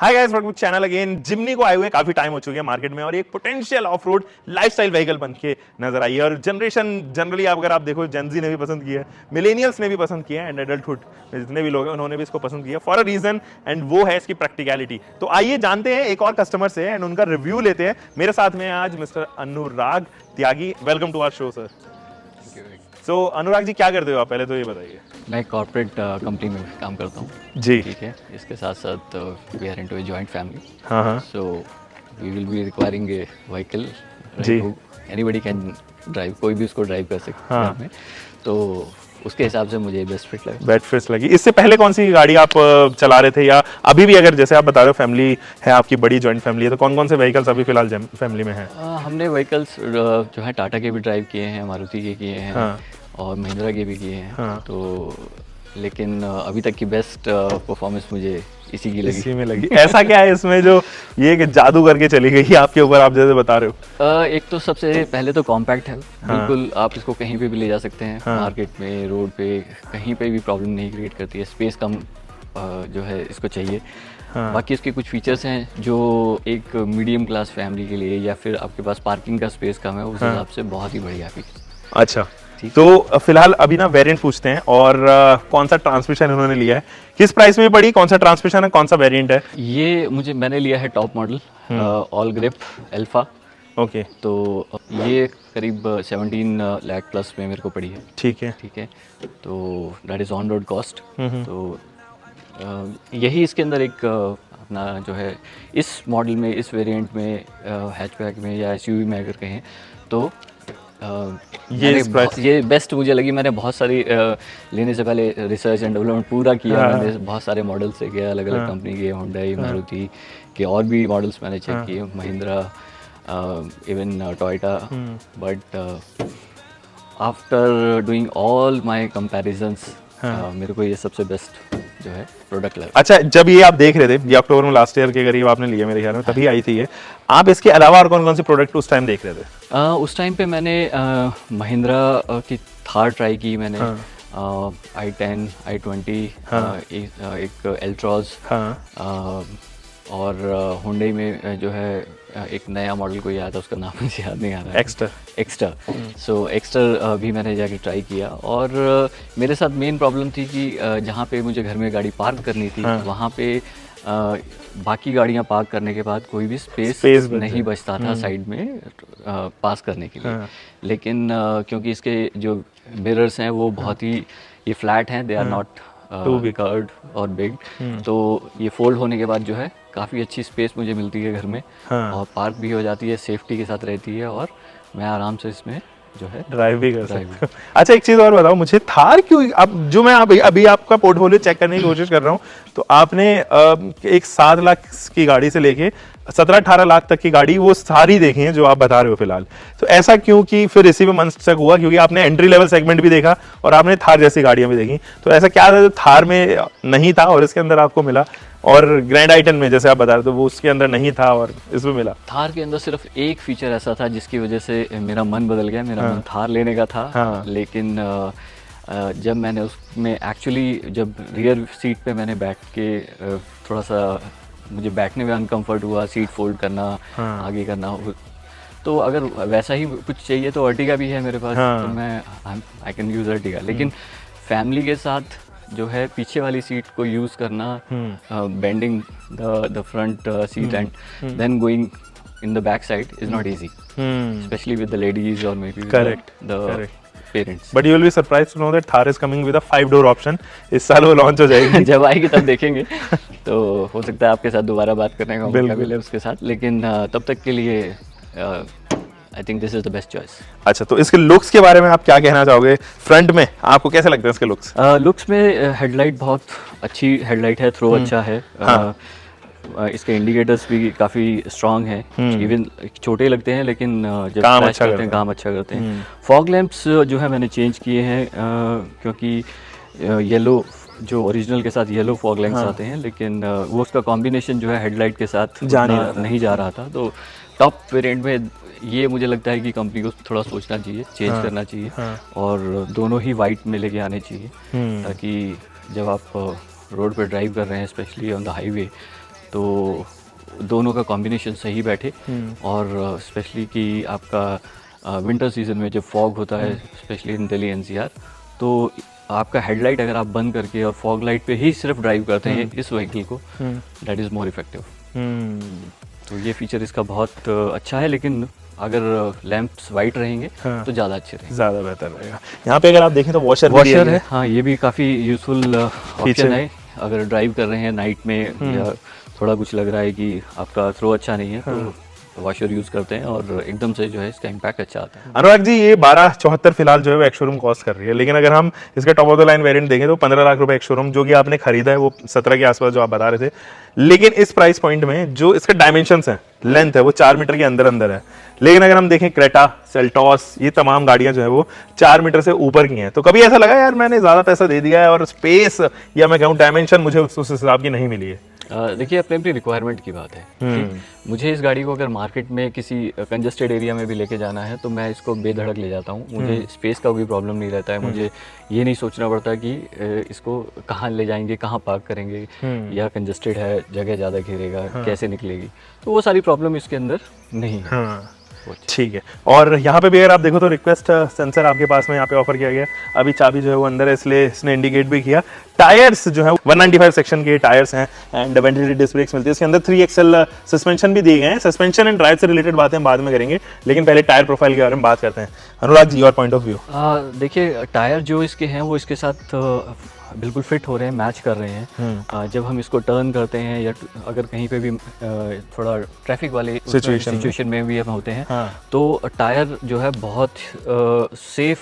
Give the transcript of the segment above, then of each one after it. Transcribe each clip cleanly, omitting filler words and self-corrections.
Hi guys, welcome to channel again. Jimny को आए हुए काफी टाइम हो चुके हैं मार्केट में और एक potential of road lifestyle vehicle बन के नजर आई है। और जनरेशन जनरली अगर आप देखो, जेनजी ने भी पसंद किया है, मिलेनियल्स ने भी पसंद किया है एंड एडल्टहुड में जितने भी लोग हैं उन्होंने भी इसको पसंद किया फॉर अ रीजन, एंड वो है इसकी प्रैक्टिकलिटी। तो आइए जानते हैं एक और कस्टमर से एंड उनका रिव्यू लेते हैं। मेरे साथ में आज mister Anurag Tyagi. Welcome to our show sir. So Anurag ji, क्या करते हो आप, पहले तो ये बताइए। मैं कॉर्पोरेट कंपनी में काम करता हूँ जी। ठीक है। इसके साथ साथ we are into a joint family, हाँ हाँ so we will be requiring a vehicle जी। एनीबडी कैन ड्राइव, कोई भी उसको ड्राइव कर सकते हैं हाँ। घर में। तो उसके हिसाब से मुझे बेस्ट फिट लगा। बेड फिस्ट लगी। इससे पहले कौन सी गाड़ी आप चला रहे थे, या अभी भी अगर जैसे आप बता रहे हो फैमिली है आपकी, बड़ी जॉइंट फैमिली है, तो कौन कौन से व्हीकल्स अभी फिलहाल फैमिली में हैं? हमने व्हीकल्स जो है टाटा के भी ड्राइव किए हैं, मारुति के किए हैं, हाँ। और महिंद्रा के भी किए हैं। हाँ। तो लेकिन अभी तक की बेस्ट परफॉर्मेंस मुझे इसी की लगी। इसी में लगी। ऐसा क्या है इसमें जो ये कि जादू करके चली गई आपके ऊपर, आप जैसे बता रहे हो? एक तो सबसे पहले तो कॉम्पैक्ट है। हाँ। बिल्कुल आप इसको कहीं पे भी ले जा सकते हैं। हाँ। मार्केट में, रोड पे, कहीं पे भी प्रॉब्लम नहीं क्रिएट करती है। स्पेस कम जो है इसको चाहिए। हाँ। बाकी इसके कुछ फीचर्स हैं जो एक मीडियम क्लास फैमिली के लिए, या फिर आपके पास पार्किंग का स्पेस कम है, उस हिसाब से बहुत ही बढ़िया है। अच्छा, तो फिलहाल अभी ना वेरिएंट पूछते हैं, और कौन सा ट्रांसमिशन इन्होंने लिया है, किस प्राइस में पड़ी, कौन सा ट्रांसमिशन है, कौन सा वेरिएंट है? ये मैंने लिया है top model all grip alpha. Okay. तो ये करीब 17 लाख प्लस में मेरे को पड़ी है। ठीक है। ठीक है, तो that is on road cost. तो यही इसके अंदर एक अपना जो है इस मॉडल में, इस वेरिएंट में, हैचबैक में या एसयूवी में अगर कहें तो ये बेस्ट मुझे लगी। मैंने बहुत सारी लेने से पहले रिसर्च एंड डेवलपमेंट पूरा किया। हाँ। मैंने बहुत सारे मॉडल्स से गया, अलग अलग कंपनी के, होंडा, मारुति के, और भी मॉडल्स मैंने चेक किए, Mahindra, even Toyota. But after doing all my comparisons मेरे को ये सबसे बेस्ट जो है प्रोडक्ट लगा। अच्छा, जब ये आप देख रहे थे, ये अक्टूबर में लास्ट ईयर के करीब आपने लिया मेरे ख्याल में, तभी आई थी ये, आप इसके अलावा और कौन कौन से प्रोडक्ट उस टाइम देख रहे थे? उस टाइम पे मैंने महिंद्रा की थार ट्राई की मैंने। i10, i20, एक एल्ट्रॉज, और होंडा में जो है एक नया मॉडल कोई आया था, उसका नाम मुझे याद नहीं आ रहा है। एक्स्टर। सो एक्स्टर भी मैंने जाके ट्राई किया। और मेरे साथ मेन प्रॉब्लम थी कि जहाँ पे मुझे घर में गाड़ी पार्क करनी थी, वहाँ पे बाकी गाड़ियाँ पार्क करने के बाद कोई भी स्पेस नहीं बचता था साइड में पास करने के लिए। लेकिन क्योंकि इसके जो मिरर्स हैं वो बहुत ही ये फ्लैट हैं, दे आर नॉट कर्व्ड और बिग, तो ये फोल्ड होने के बाद जो है काफ़ी अच्छी स्पेस मुझे मिलती है घर में। और पार्क भी हो जाती है, सेफ्टी के साथ रहती है, और मैं आराम से इसमें जो है ड्राइव भी कर सकता हूँ। अच्छा, एक चीज़ और बताओ मुझे, थार क्यों, अब जो मैं अभी आपका पोर्टफोलियो चेक करने की कोशिश कर रहा हूँ, तो आपने एक 7 लाख की गाड़ी से लेके 17-18 लाख तक की गाड़ी वो सारी देखी है जो आप बता रहे हो फिलहाल। तो ऐसा क्यों कि फिर इसी में मन स्टक हुआ, क्योंकि आपने एंट्री लेवल सेगमेंट भी देखा और आपने थार जैसी गाड़ियां भी देखी, तो ऐसा क्या था जो थार में नहीं था और इसके अंदर आपको मिला, और ग्रैंड आई-10 में जैसे आप बता रहे थे वो उसके अंदर नहीं था और इसमें मिला? थार के अंदर सिर्फ एक फीचर ऐसा था जिसकी वजह से मेरा मन बदल गया। मेरा मन थार लेने का था। लेकिन जब मैंने उसमें एक्चुअली जब रियर सीट पे मैंने बैठ के थोड़ा सा मुझे बैठने में अनकंफर्ट हुआ, सीट फोल्ड करना, आगे करना, तो अगर वैसा ही कुछ चाहिए तो अर्टिगा भी है मेरे पास। तो मैं आई कैन यूज़ अर्टिगा। लेकिन फैमिली के साथ जो है पीछे वाली सीट को यूज़ करना, bending the front seat and then going in the back side is not easy, especially with the ladies और may be the parents. But you will be surprised to know that Thar is coming with a 5-door option. इस साल वो launch हो जाएगी। जब आएगी तब देखेंगे। तो हो सकता है आपके साथ दोबारा बात करने का मौका मिले उसके साथ, लेकिन तब तक के लिए I think this is the best choice. अच्छा, तो इसके लुक्स के बारे में आप क्या कहना चाहोगे? फ्रंट में आपको कैसे लगते हैं इसके लुक्स? लुक्स में हेडलाइट बहुत अच्छी हेडलाइट है, थ्रो अच्छा है। इसके इंडिकेटर्स भी काफ़ी स्ट्रॉन्ग हैं, इवन छोटे लगते हैं लेकिन जब काम फ्लैश करते हैं काम अच्छा करते हैं। फॉग लैंप्स जो है मैंने चेंज किए हैं, क्योंकि येलो जो ओरिजिनल के साथ येलो फॉग लैंप्स आते हैं, लेकिन वो उसका कॉम्बिनेशन जो है हेडलाइट के साथ नहीं जा रहा था। तो टॉप वेरिएंट में ये मुझे लगता है कि कंपनी को थोड़ा सोचना चाहिए, चेंज करना चाहिए, और दोनों ही वाइट में लेके आने चाहिए, ताकि जब आप रोड पे ड्राइव कर रहे हैं, स्पेशली ऑन द हाईवे, तो दोनों का कॉम्बिनेशन सही बैठे, और स्पेशली कि आपका विंटर सीजन में जब फॉग होता है स्पेशली इन दिल्ली एनसीआर, तो आपका हेडलाइट अगर आप बंद करके और फॉग लाइट पे ही सिर्फ ड्राइव करते हैं इस व्हीकल को, दैट इज़ मोर इफेक्टिव। तो ये फीचर इसका बहुत अच्छा है, लेकिन अगर लैंप्स वाइट रहेंगे तो ज़्यादा अच्छे रहेंगे, ज़्यादा बेहतर रहेगा। यहाँ पे अगर आप देखें तो वॉशर है। हाँ, ये भी काफ़ी यूजफुल ऑप्शन है अगर ड्राइव कर रहे हैं नाइट में, या थोड़ा कुछ लग रहा है कि आपका थ्रो अच्छा नहीं है, तो वॉशर यूज़ करते हैं और एकदम से जो है इसका इम्पैक्ट अच्छा आता है। अनुराग जी, ये 1274 फिलहाल जो है वो एक्स शोरूम कॉस्ट कर रही है, लेकिन अगर हम इसका top of the line variant देखें तो 15 लाख रुपए एक्स शोरूम, जो कि आपने खरीदा है वो 17 के आसपास जो आप बता रहे थे, लेकिन इस प्राइस पॉइंट में जो इसके डायमेंशंस हैं, लेंथ है, वो 4 मीटर के अंदर अंदर है। लेकिन अगर हम देखें क्रेटा, सेल्टॉस, ये तमाम गाड़ियां जो है वो 4 मीटर से ऊपर की हैं, तो कभी ऐसा लगा यार मैंने ज्यादा पैसा दे दिया है और स्पेस या मैं कहूँ डायमेंशन मुझे उस हिसाब की नहीं मिली है? देखिए, अपनी अपनी रिक्वायरमेंट की बात है कि मुझे इस गाड़ी को अगर मार्केट में किसी कंजस्टेड एरिया में भी लेके जाना है तो मैं इसको बेधड़क ले जाता हूँ। मुझे स्पेस का कोई प्रॉब्लम नहीं रहता है, मुझे ये नहीं सोचना पड़ता कि इसको कहाँ ले जाएंगे, कहाँ पार्क करेंगे, या कंजस्टेड है, जगह ज़्यादा घेरेगा, कैसे निकलेगी, तो वो सारी प्रॉब्लम इसके अंदर नहीं है। ठीक है। और यहाँ पे भी अगर आप देखो तो रिक्वेस्ट सेंसर आपके पास में यहाँ पे ऑफर किया गया। अभी चाबी जो है वो अंदर है, इसलिए इसने इंडिकेट भी किया। टायर्स जो है 195 सेक्शन के टायर्स हैं एंड वेंटिलेटेड डिस्क ब्रेक्स मिलती है। इसके अंदर 3XL सस्पेंशन भी दिए गए हैं। सस्पेंशन एंड ड्राइव से रिलेटेड बातें हम बाद में करेंगे, लेकिन पहले टायर प्रोफाइल के बारे में बात करते हैं। Anurag ji, your point of view. देखिए, टायर जो इसके हैं वो इसके साथ बिल्कुल फिट हो रहे हैं, मैच कर रहे हैं। जब हम इसको टर्न करते हैं या अगर कहीं पे भी थोड़ा ट्रैफिक वाले सिचुएशन में भी हम होते हैं, तो टायर जो है बहुत सेफ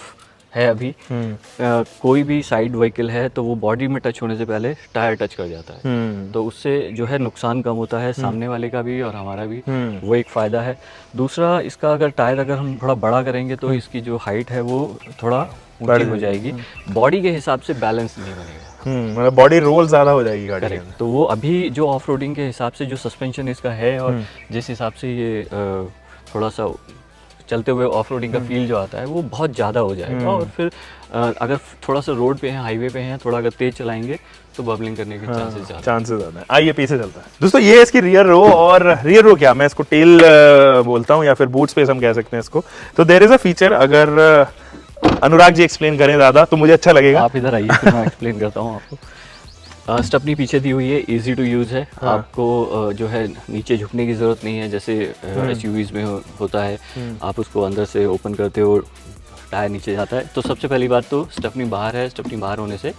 है। अभी कोई भी साइड व्हीकल है तो वो बॉडी में टच होने से पहले टायर टच कर जाता है, तो उससे जो है नुकसान कम होता है, सामने वाले का भी और हमारा भी, वो एक फ़ायदा है। दूसरा, इसका अगर टायर अगर हम थोड़ा बड़ा करेंगे तो इसकी जो हाइट है वो थोड़ा ऊंची हो जाएगी, बॉडी के हिसाब से बैलेंस नहीं बनेगा, मतलब बॉडी रोल ज़्यादा हो जाएगी गाड़ी में। तो वो अभी जो ऑफ रोडिंग के हिसाब से जो सस्पेंशन इसका है और जिस हिसाब से ये थोड़ा सा चलते हुए ऑफ रोडिंग का फील जो आता है वो बहुत ज़्यादा हो जाएगा। और फिर अगर थोड़ा सा रोड पे हैं, हाईवे पे हैं, थोड़ा अगर तेज चलाएंगे तो बबलिंग करने के चांसेस ज़्यादा है। आइए पीछे चलता है दोस्तों। ये इसकी रियर रो, और रियर रो क्या मैं इसको टेल बोलता हूँ या फिर बूट स्पेस हम कह सकते हैं इसको। तो देयर इज अ फीचर, अगर अनुराग जी एक्सप्लेन करें ज़्यादा तो मुझे अच्छा लगेगा। आप इधर आइए, फिर मैं एक्सप्लेन करता हूँ आपको। स्टेपनी पीछे दी हुई है, इजी टू यूज़ है। आपको जो है नीचे झुकने की ज़रूरत नहीं है, जैसे एसयूवीज़ में होता है। आप उसको अंदर से ओपन करते हो, टायर नीचे जाता है। तो सबसे पहली बात तो स्टेपनी बाहर है, स्टेपनी बाहर होने से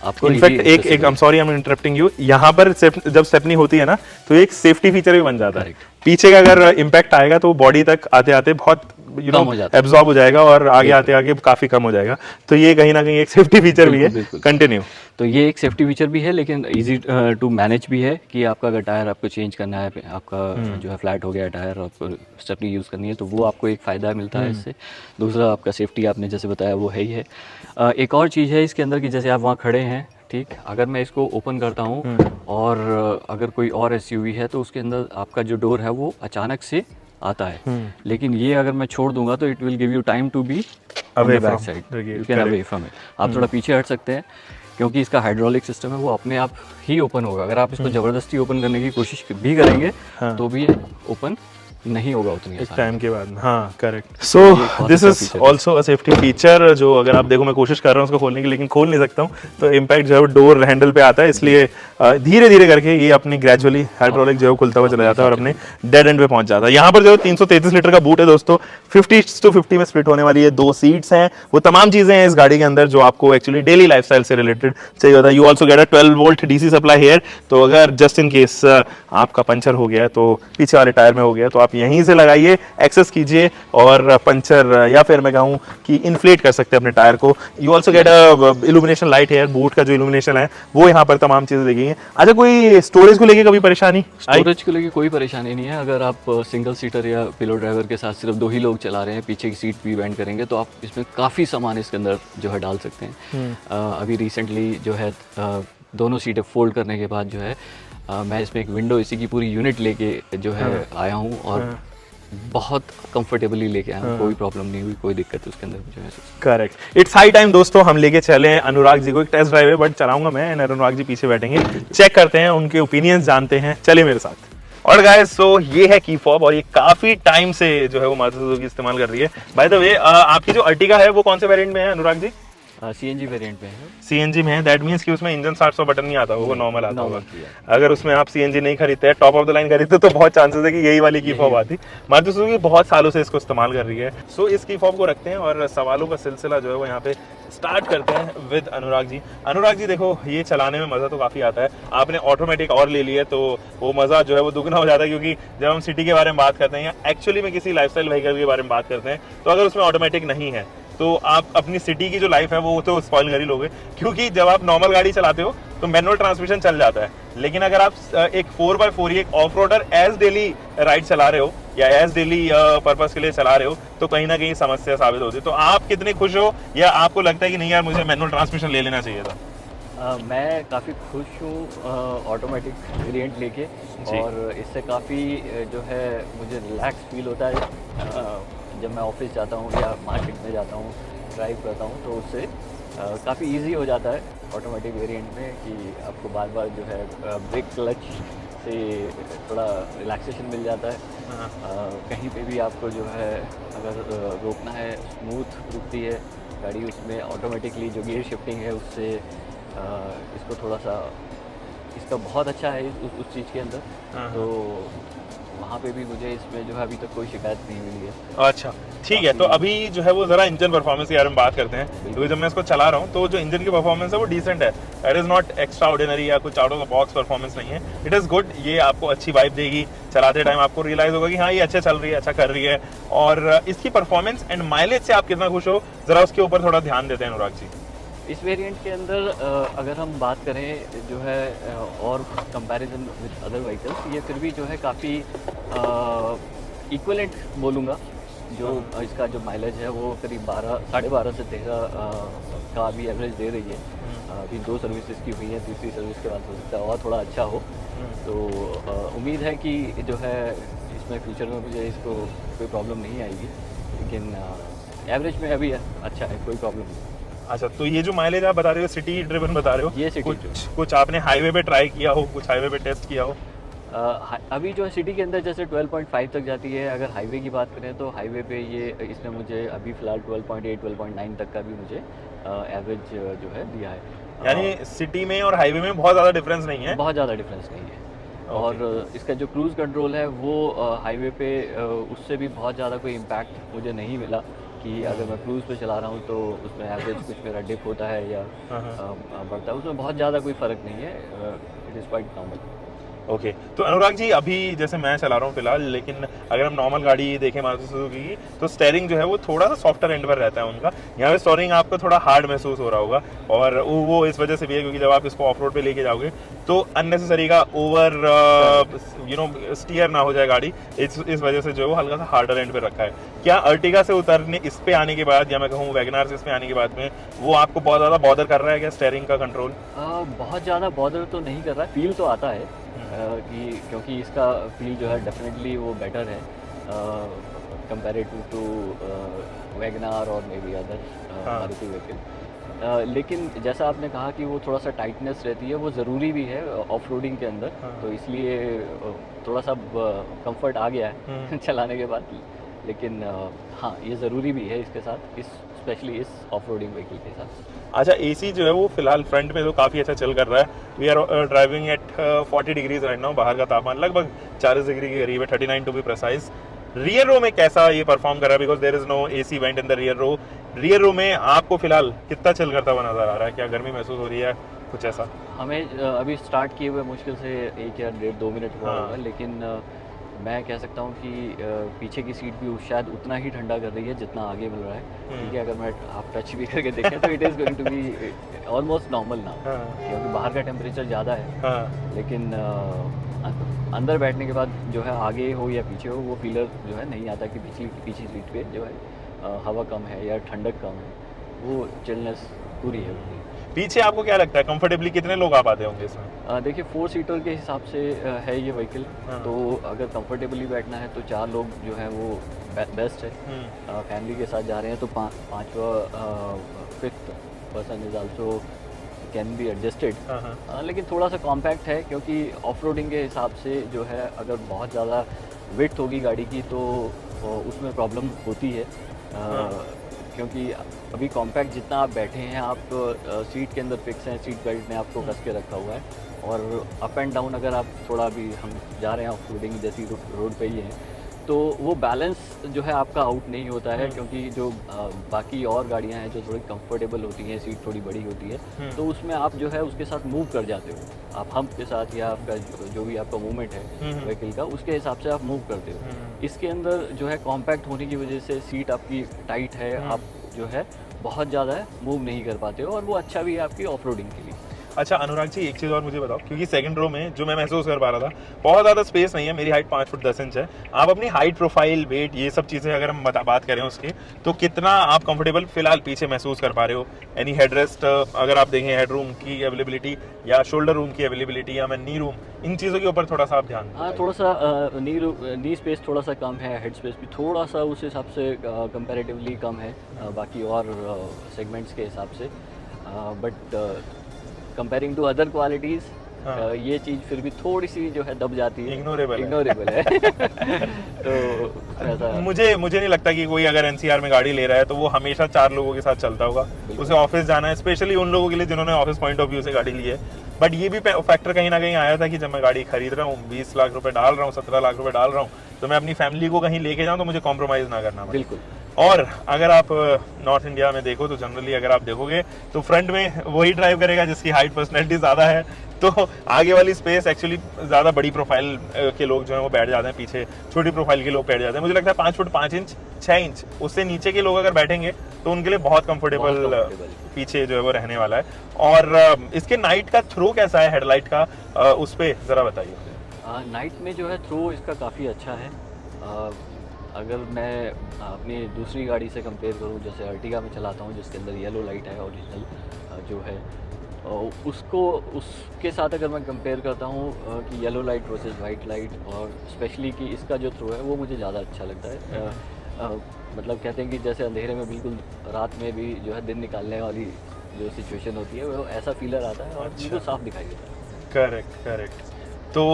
आपको इनफैक्ट एक I am sorry I am interrupting you, यहाँ पर जब स्टेपनी होती है ना तो एक सेफ्टी फीचर भी बन जाता है। पीछे का अगर इम्पैक्ट आएगा तो बॉडी तक आते आते बहुत एब्जॉर्ब हो जाएगा और आगे आते आगे काफी कम हो जाएगा। तो ये कहीं ना कहीं एक सेफ्टी फीचर भी है। कंटिन्यू। तो ये एक सेफ्टी फीचर भी है, लेकिन इजी टू मैनेज भी है कि आपका अगर टायर आपको चेंज करना है, आपका जो है फ्लैट हो गया टायर, आपको स्टेपनी यूज़ करनी है, तो वो आपको एक फ़ायदा मिलता है इससे। दूसरा, आपका सेफ्टी आपने जैसे बताया वो है ही है। एक और चीज़ है इसके अंदर कि जैसे आप वहाँ खड़े हैं, ठीक, अगर मैं इसको ओपन करता हूँ और अगर कोई और एसयूवी है तो उसके अंदर आपका जो डोर है वो अचानक से आता है। लेकिन ये अगर मैं छोड़ दूंगा तो it will give you time to be away back side, you can away from it. आप थोड़ा पीछे हट सकते हैं क्योंकि इसका हाइड्रोलिक सिस्टम है, वो अपने आप ही ओपन होगा। अगर आप इसको ज़बरदस्ती ओपन करने की कोशिश भी करेंगे तो भी ओपन नहीं होगा उतनी एक टाइम के बाद। हाँ, correct. So this is also a safety feature, जो अगर आप देखो मैं कोशिश कर रहा हूँ उसको खोलने की, लेकिन खोल नहीं सकता हूँ, तो इम्पैक्ट जो है डोर हैंडल पे आता है, इसलिए धीरे धीरे करके ये अपनी ग्रेजुअली हाइड्रोलिक जो है खुलता हुआ चला जाता है और अपने डेड एंड पे पहुंच जाता है। यहाँ पर जो 333 लीटर का बूट है दोस्तों, 50:50 में स्प्लिट होने वाली है। 2 सीट्स हैं, वो तमाम चीजें हैं इस गाड़ी के अंदर जो आपको एक्चुअली डेली लाइफस्टाइल से रिलेटेड चाहिए होता है। You also get a 12 volt DC supply here, तो अगर जस्ट इन केस आपका पंचर हो गया तो पीछे वाले टायर में हो गया तो आप यहीं से लगाइए, एक्सेस कीजिए और पंचर या फिर मैं कहूँ कि इन्फ्लेट कर सकते हैं अपने टायर को। You also get a illumination light here, boot का जो इल्यूमिनेशन है वो यहाँ पर तमाम चीजें देखी हैं। अच्छा, कोई स्टोरेज को लेके कभी परेशानी? स्टोरेज को लेके कोई परेशानी नहीं है। अगर आप सिंगल सीटर या पिलो ड्राइवर के साथ सिर्फ 2 ही लोग चला रहे हैं, पीछे की सीट भी बेंड करेंगे, तो आप इसमें काफ़ी सामान इसके अंदर जो है डाल सकते हैं। अभी रिसेंटली जो है दोनों सीटें फोल्ड करने के बाद जो है मैं इसमें एक विंडो एसी की पूरी यूनिट लेके जो है आया हूँ और बहुत कंफर्टेबली लेके आया हूँ, कोई प्रॉब्लम नहीं हुई, कोई दिक्कत उसके अंदर मुझे महसूस करेक्ट, इट्स हाई टाइम दोस्तों हम लेके चले अनुराग जी को। एक टेस्ट ड्राइव है बट चलाऊंगा मैं, एंड अनुराग जी पीछे बैठेंगे, चेक करते हैं, उनके ओपिनियंस जानते हैं। चलिए मेरे साथ। और गाइस सो ये है की फॉब, और ये काफी टाइम से जो है वो मारुति सुजुकी इस्तेमाल कर रही है। बाय द वे आपकी जो अर्टिगा है वो कौन से वेरिएंट में है अनुराग जी? CNG वेरिएंट में है। सीएनजी में है, दैट मींस कि उसमें इंजन 700 बटन नहीं आता, वो नॉर्मल आता होगा। किया। अगर उसमें आप सीएनजी नहीं खरीदते हैं, टॉप ऑफ द लाइन खरीदते तो बहुत चांसेस है कि यही वाली की फॉब आती। मारुति सुजुकी बहुत सालों से इसको इस्तेमाल कर रही है। सो इस की फॉब को रखते हैं और सवालों का सिलसिला जो है वो यहाँ पे स्टार्ट करते हैं विद अनुराग जी। अनुराग जी देखो, ये चलाने में मजा तो काफी आता है, आपने ऑटोमेटिक और ले ली है तो वो मजा जो है वो दुगना हो जाता है, क्योंकि जब हम सिटी के बारे में बात करते हैं या एक्चुअली में किसी लाइफस्टाइल व्हीकल के बारे में बात करते हैं, तो अगर उसमें ऑटोमेटिक नहीं है तो आप अपनी सिटी की जो लाइफ है वो तो स्पॉइल कर ही लोगे, क्योंकि जब आप नॉर्मल गाड़ी चलाते हो तो मैनुअल ट्रांसमिशन चल जाता है, लेकिन अगर आप एक 4x4 एक off roader as daily ride चला रहे हो या एज डेली पर्पस के लिए चला रहे हो तो कहीं ना कहीं समस्या साबित होती है। तो आप कितने खुश हो, या आपको लगता है कि नहीं यार मुझे मैनुअल ट्रांसमिशन ले लेना चाहिए था? मैं काफ़ी खुश हूँ ऑटोमेटिक वेरिएंट लेके, और इससे काफ़ी जो है मुझे रिलैक्स फील होता है जब मैं ऑफिस जाता हूँ या मार्केट में जाता हूँ, ड्राइव करता हूँ, तो उससे काफ़ी इजी हो जाता है ऑटोमेटिक वेरिएंट में कि आपको बार बार जो है ब्रेक क्लच से थोड़ा रिलैक्सेशन मिल जाता है। कहीं पे भी आपको जो है अगर रोकना है, स्मूथ रुकती है गाड़ी, उसमें ऑटोमेटिकली जो गियर शिफ्टिंग है उससे इसको थोड़ा सा, इसका बहुत अच्छा है उस चीज़ के अंदर। तो वहाँ पे भी मुझे इसमें जो है अभी तक कोई शिकायत नहीं मिली है। अच्छा ठीक है, तो अभी जो है वो जरा इंजन परफॉर्मेंस के बारे में बात करते हैं, क्योंकि जब मैं इसको चला रहा हूँ तो जो इंजन की परफॉर्मेंस है वो डिसेंट है, it is not extra ordinary या कुछ out of the box performance नहीं है, इट इज गुड। ये आपको अच्छी वाइब देगी, चलाते टाइम आपको रियलाइज होगा कि हाँ ये अच्छा चल रही है, अच्छा कर रही है। और इसकी परफॉर्मेंस एंड माइलेज से आप कितना खुश हो, जरा उसके ऊपर थोड़ा ध्यान देते हैं अनुराग जी। इस वेरिएंट के अंदर अगर हम बात करें जो है और कंपैरिजन विद अदर व्हीकल्स, ये फिर भी जो है काफ़ी इक्वलेंट बोलूँगा। जो इसका जो माइलेज है वो करीब 12.5 से 13 का भी एवरेज दे रही है। अभी 2 सर्विसेज की हुई है, तीसरी सर्विस के बाद हो सकता है और थोड़ा अच्छा हो। तो उम्मीद है कि जो है इसमें फ्यूचर में मुझे इसको कोई प्रॉब्लम नहीं आएगी, लेकिन एवरेज में अभी अच्छा है, कोई प्रॉब्लम नहीं। अच्छा, तो ये जो माइलेज आप बता रहे हो सिटी ड्रिवन बता रहे हो, ये सिटी कुछ आपने हाईवे पे ट्राई किया हो, कुछ हाईवे पे टेस्ट किया हो? अभी जो है सिटी के अंदर जैसे 12.5 तक जाती है। अगर हाईवे की बात करें तो हाईवे पे ये इसने मुझे अभी फ़िलहाल 12.8 12.9 तक का भी मुझे एवरेज जो है दिया है। यानी सिटी में और हाईवे में बहुत ज़्यादा डिफरेंस नहीं है? बहुत ज़्यादा डिफरेंस नहीं है। और इसका जो क्रूज़ कंट्रोल है वो हाईवे पे उससे भी बहुत ज़्यादा कोई इम्पैक्ट मुझे नहीं मिला कि अगर मैं क्रूज़ पे चला रहा हूँ तो उसमें एवरेज कुछ मेरा डिप होता है या बढ़ता है, उसमें बहुत ज़्यादा कोई फ़र्क नहीं है। It is quite normal. Okay तो अनुराग जी, अभी जैसे मैं चला रहा हूँ फिलहाल, लेकिन अगर हम नॉर्मल गाड़ी देखें मारुति सुजुकी की, तो स्टेयरिंग जो है वो थोड़ा सा सॉफ्टर एंड पर रहता है उनका। यहाँ पे स्टीयरिंग आपको थोड़ा हार्ड महसूस हो रहा होगा, और वो इस वजह से भी है क्योंकि जब आप इसको ऑफ रोड पे लेके जाओगे तो अननेसेसरी का ओवर स्टीयर ना हो जाए गाड़ी, इस वजह से जो है वो हल्का सा हार्डर एंड पे रखा है। क्या अर्टिगा से उतरने, इस पे आने के बाद, या मैं कहूँ वैगनार से इस पे आने के बाद में, वो आपको बहुत ज़्यादा बॉदर कर रहा है क्या स्टेयरिंग का कंट्रोल? बहुत ज़्यादा बॉदर तो नहीं कर रहा है, फील तो आता है कि क्योंकि इसका फील जो है डेफिनेटली वो बेटर है कंपैरेटिव टू वैगनार और may B other Maruti vehicle. लेकिन जैसा आपने कहा कि वो थोड़ा सा टाइटनेस रहती है, वो ज़रूरी भी है ऑफ रोडिंग के अंदर। तो इसलिए थोड़ा सा कंफर्ट आ गया है चलाने के बाद। लेकिन हाँ, ये ज़रूरी भी है इसके साथ, स्पेशली इस ऑफ रोडिंग व्हीकल के साथ। अच्छा, एसी जो है वो फिलहाल फ्रंट में तो काफ़ी अच्छा चल कर रहा है। We are driving at 40 degrees right now, बाहर का तापमान लगभग 40 डिग्री के करीब है, 39 to be precise. Rear row में कैसा ये परफॉर्म कर रहा है, because there is no AC vent in the rear row. Rear row में आपको फिलहाल कितना चल करता हुआ नजर आ रहा है? क्या गर्मी महसूस हो रही है, कुछ ऐसा? हमें अभी स्टार्ट किए हुए मुश्किल से 1 या 1.5-2 मिनट हुआ होगा, लेकिन मैं कह सकता हूँ कि पीछे की सीट भी शायद उतना ही ठंडा कर रही है जितना आगे मिल रहा है। ठीक है, अगर मैं आप टच भी करके देखें तो it is going to be almost normal ना, क्योंकि बाहर का टेम्परेचर ज़्यादा है। लेकिन अंदर बैठने के बाद जो है आगे हो या पीछे हो, वो फीलर जो है नहीं आता कि पीछे सीट पे जो है हवा कम है या ठंडक कम है, वो चिलनेस पूरी है। पीछे आपको क्या लगता है कंफर्टेबली कितने लोग आ पाते होंगे इसमें? देखिए 4 सीटर के हिसाब से है ये व्हीकल। हाँ। तो अगर कंफर्टेबली बैठना है तो 4 लोग जो है वो बेस्ट है। फैमिली के साथ जा रहे हैं तो पाँचवा fifth person is also can be adjusted. लेकिन थोड़ा सा कॉम्पैक्ट है क्योंकि ऑफ रोडिंग के हिसाब से जो है अगर बहुत ज़्यादा विड्थ होगी गाड़ी की तो उसमें प्रॉब्लम होती है। क्योंकि अभी कॉम्पैक्ट जितना आप बैठे हैं आप सीट के अंदर फिक्स हैं, सीट बेल्ट ने आपको कस के रखा हुआ है और अप एंड डाउन अगर आप थोड़ा भी हम जा रहे हैं ऑफ रोडिंग जैसी रोड पे ही हैं तो वो बैलेंस जो है आपका आउट नहीं होता है। क्योंकि जो बाकी और गाड़ियां हैं जो थोड़ी कंफर्टेबल होती हैं, सीट थोड़ी बड़ी होती है तो उसमें आप जो है उसके साथ मूव कर जाते हो, आप हम्प के साथ या आपका जो भी आपका मूवमेंट है व्हीकल का उसके हिसाब से आप मूव करते हो। इसके अंदर जो है कॉम्पैक्ट होने की वजह से सीट आपकी टाइट है, आप जो है बहुत ज़्यादा मूव नहीं कर पाते हो और वो अच्छा भी है आपकी ऑफ रोडिंग के लिए। अच्छा अनुराग जी, एक चीज़ और मुझे बताओ, क्योंकि सेकंड रो में जो मैं महसूस कर पा रहा था बहुत ज़्यादा स्पेस नहीं है, मेरी हाइट 5 फुट 10 इंच है। आप अपनी हाइट, प्रोफाइल, वेट, ये सब चीज़ें अगर हम बात करें उसकी, तो कितना आप कंफर्टेबल फिलहाल पीछे महसूस कर पा रहे हो? एनी हेडरेस्ट अगर आप देखें, हेड रूम की अवेलेबिलिटी या शोल्डर रूम की अवेलेबिलिटी या नी रूम, इन चीज़ों के ऊपर थोड़ा सा आप ध्यान। हाँ, थोड़ा सा नी स्पेस थोड़ा सा कम है, हेड स्पेस भी थोड़ा सा उस हिसाब से कंपैरेटिवली कम है बाकी और सेगमेंट्स के हिसाब से। But comparing to other qualities ये चीज़ फिर भी थोड़ी सी जो है दब जाती है, इग्नोरेबल है। तो ऐसा मुझे नहीं लगता कि कोई अगर एनसीआर में गाड़ी ले रहा है तो वो हमेशा 4 लोगों के साथ चलता होगा। उसे ऑफिस जाना है, स्पेशली उन लोगों के लिए जिन्होंने ऑफिस पॉइंट ऑफ व्यू से गाड़ी ली है। बट ये भी फैक्टर कहीं ना कहीं आया था कि जब मैं गाड़ी खरीद रहा हूँ, 20 लाख रुपए डाल रहा हूँ, 17 लाख रुपए डाल रहा हूँ, तो मैं अपनी फैमिली को कहीं लेके जाऊँ तो मुझे कॉम्प्रोमाइज़ ना करना पड़े। बिल्कुल। और अगर आप नॉर्थ इंडिया में देखो तो जनरली अगर आप देखोगे तो फ्रंट में वही ड्राइव करेगा जिसकी हाइट, पर्सनैलिटी ज़्यादा है, तो आगे वाली स्पेस एक्चुअली ज़्यादा बड़ी प्रोफाइल के लोग जो है वो बैठ जाते हैं, पीछे छोटी प्रोफाइल के लोग बैठ जाते हैं। मुझे लगता है 5 फुट 5 इंच 6 इंच उससे नीचे के लोग अगर बैठेंगे तो उनके लिए बहुत कंफर्टेबल पीछे जो है वो रहने वाला है। और इसके नाइट का थ्रो कैसा है, हेडलाइट का, उस पर ज़रा बताइए। नाइट में जो है थ्रो इसका काफ़ी अच्छा है। अगर मैं अपनी दूसरी गाड़ी से कंपेयर करूं, जैसे अर्टिगा में चलाता हूं जिसके अंदर येलो लाइट है ओरिजिनल जो है, उसके साथ अगर मैं कंपेयर करता हूं कि yellow light versus white light, और स्पेशली कि इसका जो थ्रो है वो मुझे ज़्यादा अच्छा लगता है। मतलब कहते हैं कि जैसे अंधेरे में बिल्कुल रात में भी जो है दिन निकालने वाली जो सिचुएशन होती है वो ऐसा फीलर आता है और बिल्कुल साफ दिखाई देता है। करेक्ट। तो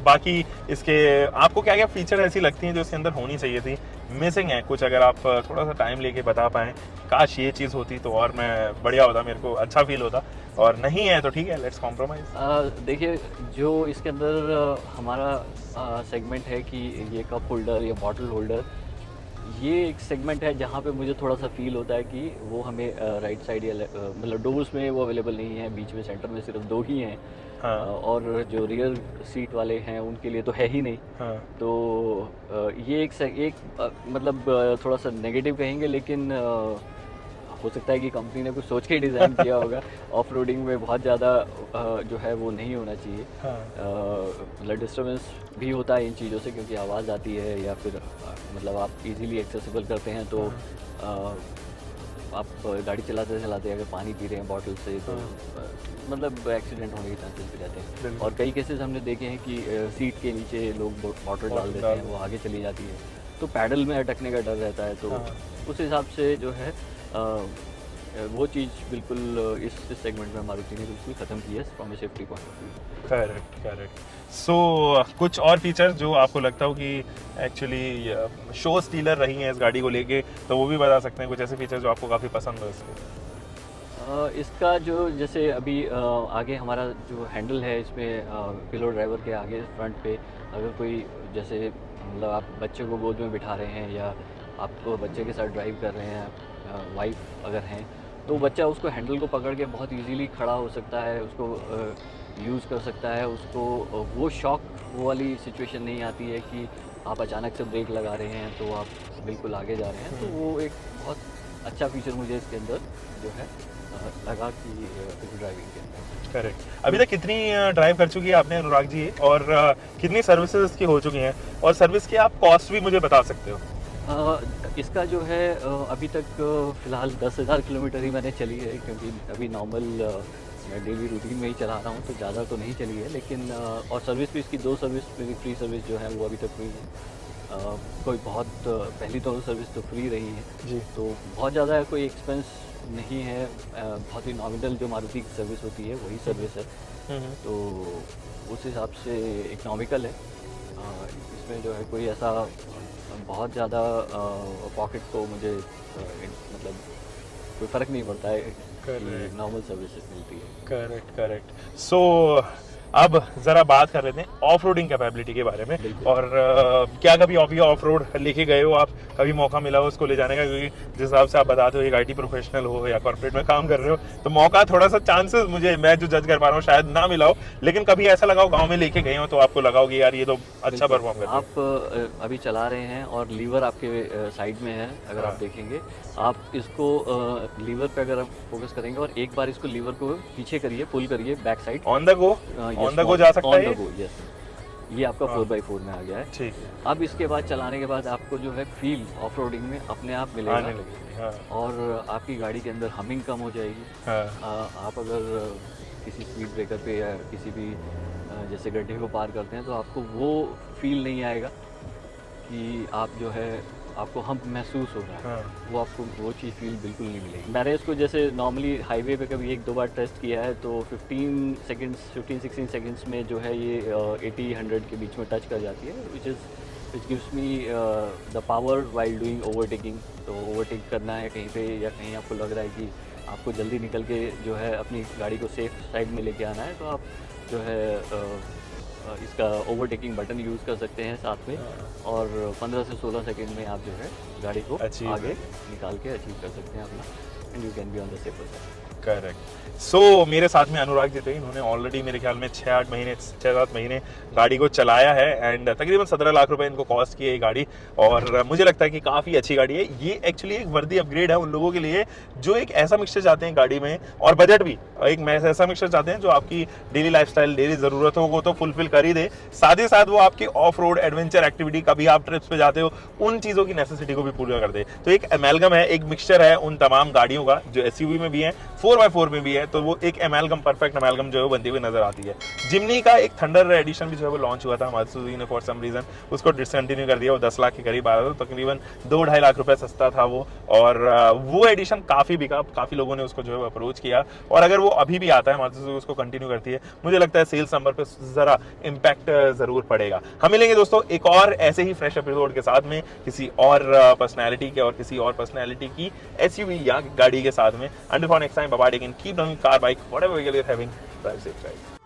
बाकी इसके आपको क्या क्या फीचर ऐसी लगती हैं जो इसके अंदर होनी चाहिए थी, मिसिंग है कुछ, अगर आप थोड़ा सा टाइम लेके बता पाएँ, काश ये चीज़ होती तो और मैं बढ़िया होता, मेरे को अच्छा फील होता, और नहीं है तो ठीक है, लेट्स कॉम्प्रोमाइज़। देखिए जो इसके अंदर हमारा सेगमेंट है कि ये कप होल्डर या बॉटल होल्डर, ये एक सेगमेंट है जहाँ पे मुझे थोड़ा सा फील होता है कि वो हमें राइट साइड या मतलब डोर्स में वो अवेलेबल नहीं है, बीच में सेंटर में सिर्फ 2 ही हैं। हाँ। और जो रियर सीट वाले हैं उनके लिए तो है ही नहीं। हाँ। तो ये एक मतलब थोड़ा सा नेगेटिव कहेंगे, लेकिन हो सकता है कि कंपनी ने कुछ सोच के डिज़ाइन किया होगा। ऑफ रोडिंग में बहुत ज़्यादा जो है वो नहीं होना चाहिए। मतलब डिस्टर्बेंस भी होता है इन चीज़ों से, क्योंकि आवाज़ आती है या फिर मतलब आप इजीली एक्सेसिबल करते हैं तो आप गाड़ी चलाते चलाते अगर पानी पी रहे हैं बॉटल से तो मतलब एक्सीडेंट होने के चांसेस भी रहते हैं। और कई केसेस हमने देखे हैं कि सीट के नीचे लोग बॉटल डाल देते हैं, वो आगे चली जाती है, तो पैडल में अटकने का डर रहता है। तो उस हिसाब से जो है वो चीज़ बिल्कुल इस सेगमेंट में मारुति ने बिल्कुल ख़त्म की है from a safety point of view. Correct. So कुछ और फीचर जो आपको लगता हो कि एक्चुअली शो स्टीलर रही हैं इस गाड़ी को लेके, तो वो भी बता सकते हैं, कुछ ऐसे फीचर जो आपको काफ़ी पसंद हो इसके? इसका जो जैसे अभी आगे हमारा जो हैंडल है इसमें पिलो ड्राइवर के आगे फ्रंट पे अगर कोई जैसे मतलब आप बच्चे को गोद में बिठा रहे हैं या आप बच्चे के साथ ड्राइव कर रहे हैं, वाइफ अगर हैं, तो बच्चा उसको हैंडल को पकड़ के बहुत इजीली खड़ा हो सकता है, उसको यूज़ कर सकता है, उसको वो शॉक वो वाली सिचुएशन नहीं आती है कि आप अचानक से ब्रेक लगा रहे हैं तो आप बिल्कुल आगे जा रहे हैं। तो वो एक बहुत अच्छा फीचर मुझे इसके अंदर जो है लगा कि ड्राइविंग के अंदर। करेक्ट। अभी तक कितनी ड्राइव कर चुकी है आपने अनुराग जी, और कितनी सर्विसेज की हो चुकी हैं, और सर्विस की आप कॉस्ट भी मुझे बता सकते हो? इसका जो है अभी तक फ़िलहाल 10,000 किलोमीटर ही मैंने चली है, क्योंकि अभी नॉर्मल मैं डेली रूटीन में ही चला रहा हूँ, तो ज़्यादा तो नहीं चली है। लेकिन और सर्विस भी इसकी 2 सर्विस मेरी फ्री सर्विस जो है वो अभी तक हुई है। कोई बहुत पहली दोनों सर्विस तो फ्री रही है जी। तो बहुत ज़्यादा कोई एक्सपेंस नहीं है। बहुत ही नॉमिनल जो मारुति की सर्विस होती है वही सर्विस है, तो उस हिसाब से इकनॉमिकल है। इसमें जो है कोई ऐसा बहुत ज़्यादा पॉकेट को मुझे मतलब कोई फ़र्क नहीं पड़ता है कि नॉर्मल सर्विसेज मिलती है। Correct correct. सो अब जरा बात कर लेते हैं ऑफ रोडिंग कैपेबिलिटी के बारे में। और क्या कभी अभी ऑफ रोड लेके गए हो आप, कभी मौका मिला हो उसको ले जाने का? क्योंकि जिस हिसाब से आप बताते हो एक IT प्रोफेशनल हो या कॉर्पोरेट में काम कर रहे हो, तो मौका थोड़ा सा चांसेस मुझे, मैं जो जज कर पा रहा हूँ, शायद ना मिला हो। लेकिन कभी ऐसा लगा हो गाँव में लेके गए हो तो आपको लगा हो कि यार ये तो अच्छा परफॉर्म कर रहा है? आप अभी चला रहे हैं और लीवर आपके साइड में है, अगर आप देखेंगे आप इसको लीवर पे अगर आप फोकस करेंगे और एक बार इसको लीवर को पीछे करिए, पुल करिए back side, on the go, on the go जा सकता है ये? ये आपका 4x4 में आ गया है। ठीक है। अब इसके बाद चलाने के बाद आपको जो है फील ऑफ रोडिंग में अपने आप आने मिलेगा। लगेगी। हाँ। और आपकी गाड़ी के अंदर हमिंग कम हो जाएगी। हाँ। आप अगर किसी स्पीड ब्रेकर पे या किसी भी जैसे गड्ढे को पार करते हैं तो आपको वो फील नहीं आएगा कि आप जो है आपको हम महसूस हो रहा है। हाँ। वो आपको वो चीज़ फील बिल्कुल नहीं मिलेगी। मैंने इसको जैसे नॉर्मली हाईवे पे कभी 1-2 बार टेस्ट किया है तो 15-16 सेकंड्स में जो है ये 80-100 के बीच में टच कर जाती है, which gives me the power while doing overtaking. तो ओवरटेक करना है कहीं पे या कहीं आपको लग रहा है कि आपको जल्दी निकल के जो है अपनी गाड़ी को सेफ साइड में लेके आना है, तो आप जो है इसका ओवरटेकिंग बटन यूज़ कर सकते हैं साथ में, और 15 से 16 सेकंड में आप जो है गाड़ी को आगे निकाल के अचीव कर सकते हैं अपना, and you can be on the safer side. Correct. So मेरे साथ में अनुराग जी थे, इन्होंने ऑलरेडी मेरे ख्याल में 6-8 महीने 6-7 महीने गाड़ी को चलाया है एंड तकरीबन 17 लाख रुपए इनको कॉस्ट की है ये गाड़ी। और मुझे लगता है कि काफ़ी अच्छी गाड़ी है ये। एक्चुअली एक वर्दी अपग्रेड है उन लोगों के लिए जो एक ऐसा मिक्सचर चाहते हैं गाड़ी में, और बजट भी एक ऐसा मिक्सचर चाहते हैं जो आपकी डेली लाइफस्टाइल, डेली ज़रूरतों को तो फुलफिल कर ही दे, साथ ही साथ वो आपकी ऑफ रोड एडवेंचर एक्टिविटी, कभी आप ट्रिप्स पे जाते हो, उन चीज़ों की नेसेसिटी को भी पूरा कर दे। तो एक एमैलगम है, एक मिक्सचर है उन तमाम गाड़ियों का जो SUV में भी है, 4x4 में भी है, तो वो एक एमैलगम, परफेक्ट एमैलगम जो है वो बनती हुई नजर आती है। जिमनी का एक थंडर एडिशन भी जो है वो लॉन्च हुआ था, मारुति ने फॉर सम रीजन उसको डिसकंटिन्यू कर दिया, वो 10 लाख के करीब आ रहा था, तकरीबन 2-2.5 लाख रुपए सस्ता था वो, और वो एडिशन काफी बिका, काफी लोगों ने उसको जो है अप्रोच किया। और अगर वो अभी भी आता है, मारुति उसको कंटिन्यू करती है, मुझे लगता है सेल्स नंबर पे जरा इम्पैक्ट जरूर पड़ेगा। हम मिलेंगे दोस्तों एक और ऐसे ही फ्रेश एपिसोड के साथ में, किसी और पर्सनैलिटी के और किसी और पर्सनैलिटी की SUV या गाड़ी के साथ में। Until next time, bye bye. Keep doing car, bike, whatever vehicle you're having, drive safe, right?